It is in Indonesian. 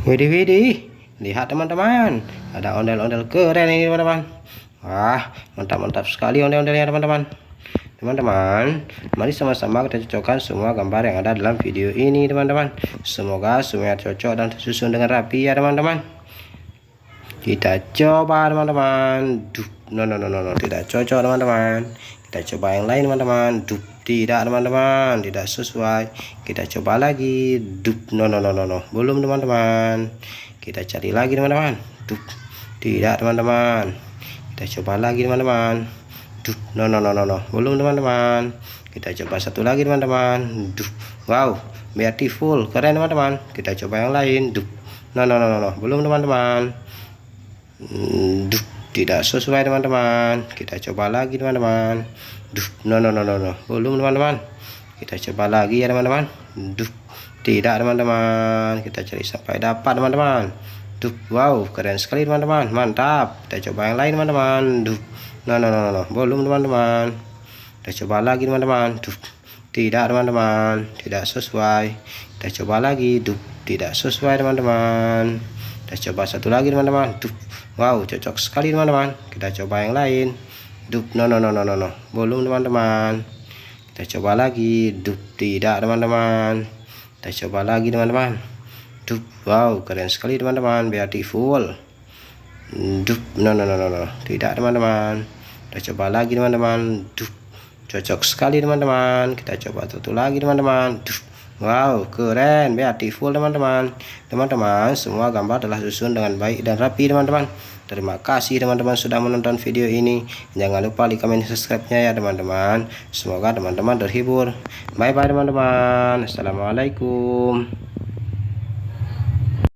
Widih widih, lihat teman-teman, ada ondel-ondel keren ini teman-teman. Wah, mantap-mantap sekali ondel-ondelnya teman-teman. Teman-teman, mari sama-sama kita cocokkan semua gambar yang ada dalam video ini teman-teman. Semoga semuanya cocok dan tersusun dengan rapi ya teman-teman. Kita coba teman-teman. No, tidak cocok teman-teman. Kita coba yang lain teman-teman. Tidak teman-teman, tidak sesuai. Kita coba lagi. No, belum teman-teman. Kita cari lagi teman-teman. Tidak teman-teman. Kita coba lagi teman-teman. No, belum teman-teman. Kita coba satu lagi teman-teman. Wow, beautiful, keren teman-teman. Kita coba yang lain. No, belum teman-teman. Tidak sesuai teman-teman. Kita coba lagi teman-teman. No, belum teman-teman. Kita coba lagi ya teman-teman. Tidak teman-teman. Kita cari sampai dapat teman-teman. Wow, keren sekali teman-teman, mantap. Kita coba yang lain teman-teman. No, belum teman-teman. Kita coba lagi teman-teman. Tidak teman-teman, tidak sesuai. Kita coba lagi. Tidak sesuai teman-teman. Kita coba satu lagi teman-teman. Wow, cocok sekali teman-teman. Kita coba yang lain. No, belum teman-teman. Kita coba lagi. Tidak teman-teman. Kita coba lagi teman-teman. Wow, keren sekali teman-teman, beautiful. No, tidak teman-teman. Kita coba lagi teman-teman. Cocok sekali teman-teman. Kita coba satu lagi teman-teman. Wow, keren, beautiful teman-teman. Teman-teman, semua gambar telah susun dengan baik dan rapi teman-teman. Terima kasih teman-teman sudah menonton video ini. Jangan lupa like, comment, subscribe-nya ya teman-teman. Semoga teman-teman terhibur. Bye bye teman-teman. Assalamualaikum.